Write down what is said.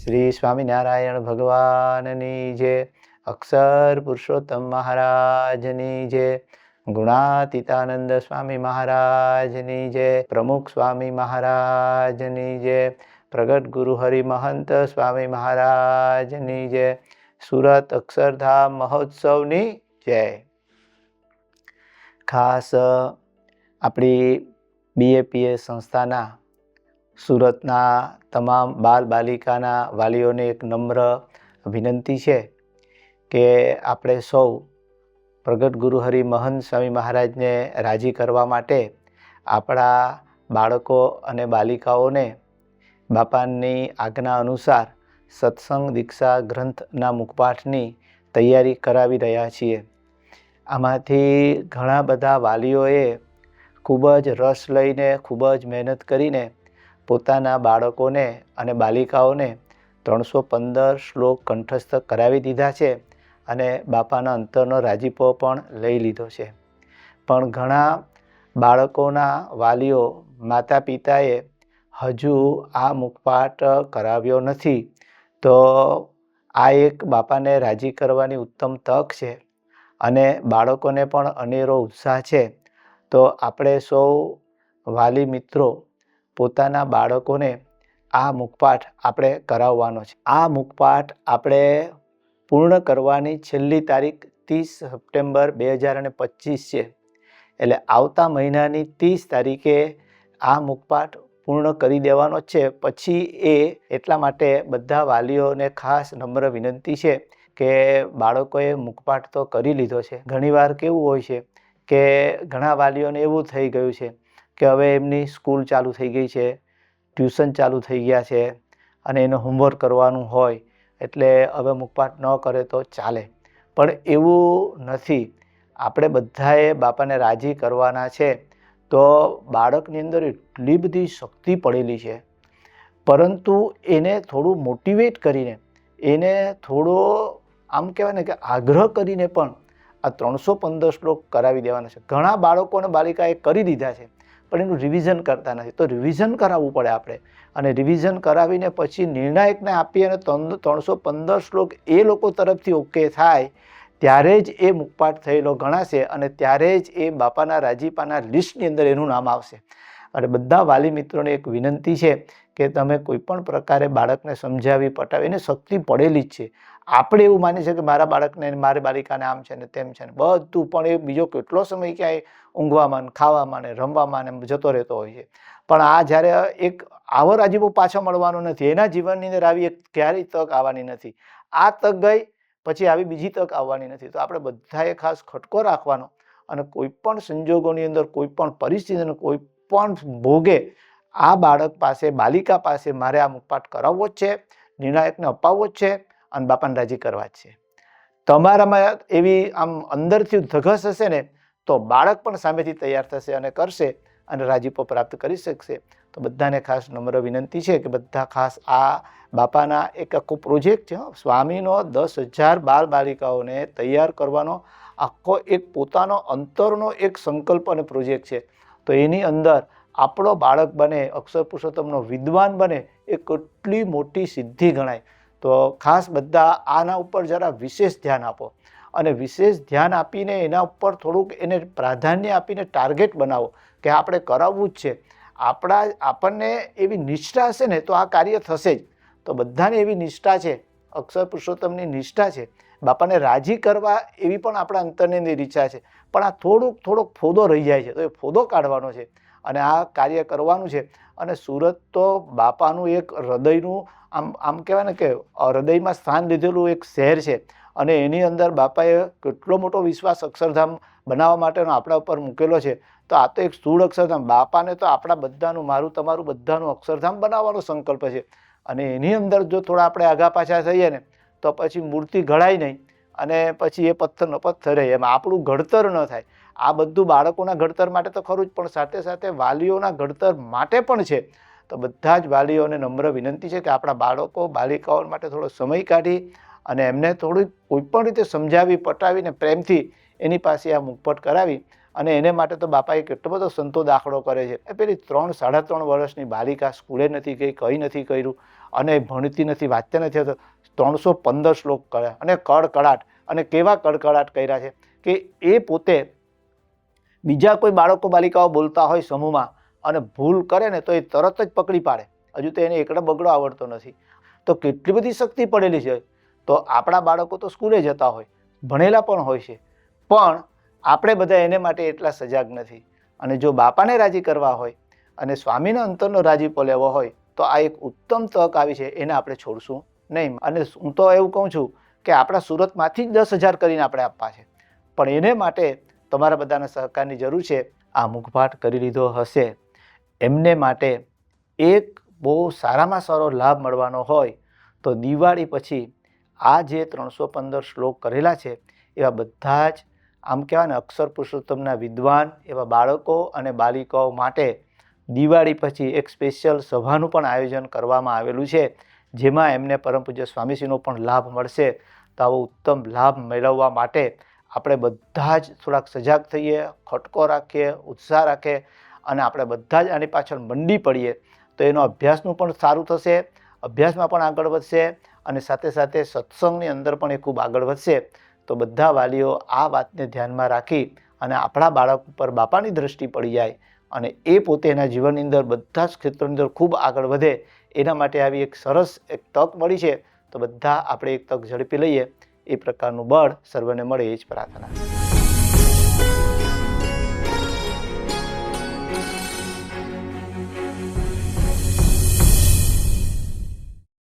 શ્રી સ્વામિનારાયણ ભગવાનની જય, અક્ષર પુરુષોત્તમ મહારાજની જય, ગુણાતીતાનંદ સ્વામી મહારાજની જય, પ્રમુખ સ્વામી મહારાજની જય, પ્રગટ ગુરુ હરિ મહંત સ્વામી મહારાજની જય, સુરત અક્ષરધામ મહોત્સવની જય. ખાસ આપણી BAPS સંસ્થાના સુરતના તમામ બાલ બાલિકાના વાલીઓને એક નમ્ર વિનંતી છે કે આપણે સૌ પ્રગટ ગુરુ હરિ મહંત સ્વામી મહારાજને રાજી કરવા માટે આપણા બાળકો અને બાલિકાઓને બાપાની આજ્ઞા અનુસાર સત્સંગ દીક્ષા ગ્રંથના મુખપાઠની તૈયારી કરાવી રહ્યા છીએ. આમાંથી ઘણા બધા વાલીઓએ ખૂબ જ રસ લઈને ખૂબ જ મહેનત કરીને પોતાના બાળકોને અને બાલિકાઓને 315 શ્લોક કંઠસ્થ કરાવી દીધા છે અને બાપાના અંતરનો રાજીપો પણ લઈ લીધો છે. પણ ઘણા બાળકોના વાલીઓ માતા પિતાએ હજુ આ મુખપાઠ કરાવ્યો નથી. તો આ એક બાપાને રાજી કરવાની ઉત્તમ તક છે અને બાળકોને પણ અનેરો ઉત્સાહ છે. તો આપણે સૌ વાલી મિત્રો પોતાના બાળકોને આ મુખપાઠ આપણે કરાવવાનો છે. આ મુખપાઠ આપણે પૂર્ણ કરવાની છેલ્લી તારીખ 30 સપ્ટેમ્બર 2025 છે. એટલે આવતા મહિનાની 30 તારીખે આ મુખપાઠ પૂર્ણ કરી દેવાનો છે. પછી એટલા માટે બધા વાલીઓને ખાસ નમ્ર વિનંતી છે કે બાળકોએ મુખપાઠ તો કરી લીધો છે. ઘણીવાર કેવું હોય છે કે ઘણા વાલીઓને એવું થઈ ગયું છે કે હવે એમની સ્કૂલ ચાલુ થઈ ગઈ છે, ટ્યુશન ચાલુ થઈ ગયા છે અને એનું હોમવર્ક કરવાનું હોય એટલે હવે મુખપાઠ ન કરે તો ચાલે. પણ એવું નથી. આપણે બધાએ બાપાને રાજી કરવાના છે. તો બાળકની અંદર એટલી બધી શક્તિ પડેલી છે, પરંતુ એને થોડું મોટિવેટ કરીને, એને થોડો આમ કહેવાય ને કે આગ્રહ કરીને પણ આ 315 શ્લોક કરાવી દેવાના છે. ઘણા બાળકો અને બાલિકાએ કરી દીધા છે પણ એનું રિવિઝન કરતા નથી. તો રિવિઝન કરાવવું પડે આપણે, અને રિવિઝન કરાવીને પછી નિર્ણાયકને આપી અને 315 શ્લોક એ લોકો તરફથી ઓકે થાય ત્યારે જ એ મુખપાઠ થયેલો ગણાશે અને ત્યારે જ એ બાપાના રાજીપાના લિસ્ટની અંદર એનું નામ આવશે. અને બધા વાલી મિત્રોને એક વિનંતી છે કે તમે કોઈ પણ પ્રકારે બાળકને સમજાવી પટાવી, એને શક્તિ પડેલી જ છે. આપણે એવું માની છે કે મારા બાળકને, મારી બાલિકાને આમ છે ને તેમ છે ને બધું, પણ એ બીજો કેટલો સમય ક્યાંય ઊંઘવામાં, ખાવામાં ને રમવામાં ને જતો રહેતો હોય છે. પણ આ જ્યારે એક આવો રાજીપો પાછો મળવાનો નથી. એના જીવનની અંદર આવી એક ક્યારેય તક આવવાની નથી. આ તક ગઈ પછી આવી બીજી તક આવવાની નથી. તો આપણે બધાએ ખાસ ખટકો રાખવાનો અને કોઈ પણ સંજોગોની અંદર, કોઈ પણ પરિસ્થિતિની અંદર, કોઈ પણ ભોગે આ બાળક પાસે, બાલિકા પાસે મારે આ મુખપાઠ કરાવવો જ છે, નિર્ણાયકને અપાવવો જ છે અને બાપાને રાજી કરવા જ છે. તમારામાં એવી આમ અંદરથી ધગસ હશે ને તો બાળક પણ સામેથી તૈયાર થશે અને કરશે અને રાજીપો પ્રાપ્ત કરી શકશે. તો બધાને ખાસ નમ્ર વિનંતી છે કે બધા ખાસ આ બાપાના એક આખો પ્રોજેક્ટ છે. સ્વામીનો 10,000 બાલ બાલિકાઓને તૈયાર કરવાનો આખો એક પોતાનો અંતરનો એક સંકલ્પ અને પ્રોજેક્ટ છે. તો એની અંદર આપણો બાળક બને, અક્ષર પુરુષોત્તમનો વિદ્વાન બને, એ કેટલી મોટી સિદ્ધિ ગણાય. તો ખાસ બધા આના ઉપર જરા વિશેષ ધ્યાન આપો અને વિશેષ ધ્યાન આપીને એના ઉપર થોડુંક એને પ્રાધાન્ય આપીને ટાર્ગેટ બનાવો કે આપણે કરાવવું જ છે. આપણને એવી નિષ્ઠા હશે ને તો આ કાર્ય થશે જ. તો બધાને એવી નિષ્ઠા છે, અક્ષર પુરુષોત્તમની નિષ્ઠા છે, બાપાને રાજી કરવા એવી પણ આપણા અંતરની ઈચ્છા છે. પણ આ થોડોક ફોદો રહી જાય છે, તો એ ફોદો કાઢવાનો છે અને આ કાર્ય કરવાનું છે. અને સુરત તો બાપાનું એક હૃદયનું આમ કહેવાય ને કે હૃદયમાં સ્થાન લીધેલું એક શહેર છે અને એની અંદર બાપાએ કેટલો મોટો વિશ્વાસ અક્ષરધામ બનાવવા માટેનો આપણા ઉપર મૂકેલો છે. તો આ તો એક સ્થૂળ અક્ષરધામ. બાપાને તો આપણા બધાનું, મારું તમારું બધાનું અક્ષરધામ બનાવવાનો સંકલ્પ છે. અને એની અંદર જો થોડા આપણે આગા પાછા થઈએ ને તો પછી મૂર્તિ ઘડાય નહીં અને પછી એ પથ્થરનો પથ્થર રહે, એમાં આપણું ઘડતર ન થાય. આ બધું બાળકોના ઘડતર માટે તો ખરું જ, પણ સાથે સાથે વાલીઓના ઘડતર માટે પણ છે. તો બધા જ વાલીઓને નમ્ર વિનંતી છે કે આપણા બાળકો બાલિકાઓ માટે થોડો સમય કાઢી અને એમને થોડું કોઈ પણ રીતે સમજાવી પટાવીને પ્રેમથી એની પાસે આ મુખપાઠ કરાવી. અને એને માટે તો બાપાએ કેટલો બધો સંતો દાખલો કરે છે. એ પેલી 3-3.5 વર્ષની બાલિકા સ્કૂલે નથી ગઈ, કંઈ નથી કર્યું અને ભણતી નથી, વાંચતા નથી આવતું, 315 શ્લોક કર્યા અને કડકડાટ, અને કેવા કડકડાટ કર્યા છે કે એ પોતે બીજા કોઈ બાળકો બાલિકાઓ બોલતા હોય સમૂહમાં અને ભૂલ કરે ને તો એ તરત જ પકડી પાડે, હજુ તો એને એકડો બગડો આવડતો નથી. તો કેટલી બધી શક્તિ પડેલી છે. તો આપણા બાળકો તો સ્કૂલે જતા હોય, ભણેલા પણ હોય છે, પણ આપણે બધા એને માટે એટલા સજાગ નથી. અને જો બાપાને રાજી કરવા હોય અને સ્વામીના અંતરનો રાજીપો લેવો હોય તો આ એક ઉત્તમ તક આવી છે, એને આપણે છોડશું નહીં. અને હું તો એવું કહું છું કે આપણા સુરતમાંથી જ 10,000 કરીને આપણે આપવા છે, પણ એને માટે તમારા બધાના સહકારની જરૂર છે. આ મુખપાઠ કરી લીધો હશે એમને માટે એક બહુ સારામાં સારો લાભ મળવાનો હોય તો દિવાળી પછી આ જે 315 શ્લોક કરેલા છે એવા બધા જ આમ કહેવાય ને અક્ષર પુરુષોત્તમના વિદ્વાન એવા બાળકો અને બાલિકાઓ માટે દિવાળી પછી એક સ્પેશિયલ સભાનું પણ આયોજન કરવામાં આવેલું છે, જેમાં એમને પરમ પૂજ્ય સ્વામીશ્રીનો પણ લાભ મળશે. તો આવો ઉત્તમ લાભ મેળવવા માટે આપણે બધા જ થોડાક સજાગ થઈએ, ખટકો રાખીએ, ઉત્સાહ રાખીએ અને આપણે બધા જ આની પાછળ મંડી પડીએ તો એનો અભ્યાસનું પણ સારું થશે, અભ્યાસમાં પણ આગળ વધશે અને સાથે સાથે સત્સંગની અંદર પણ એ ખૂબ આગળ વધશે. તો બધા વાલીઓ આ વાતને ધ્યાનમાં રાખી અને આપણા બાળક ઉપર બાપાની દ્રષ્ટિ પડી જાય અને એ પોતે એના જીવનની અંદર બધા જ ક્ષેત્રોની અંદર ખૂબ આગળ વધે, એના માટે આવી એક સરસ એક તક મળી છે. તો બધા આપણે એક તક ઝડપી લઈએ એ પ્રકારનું બળ સર્વને મળે એ જ પ્રાર્થના.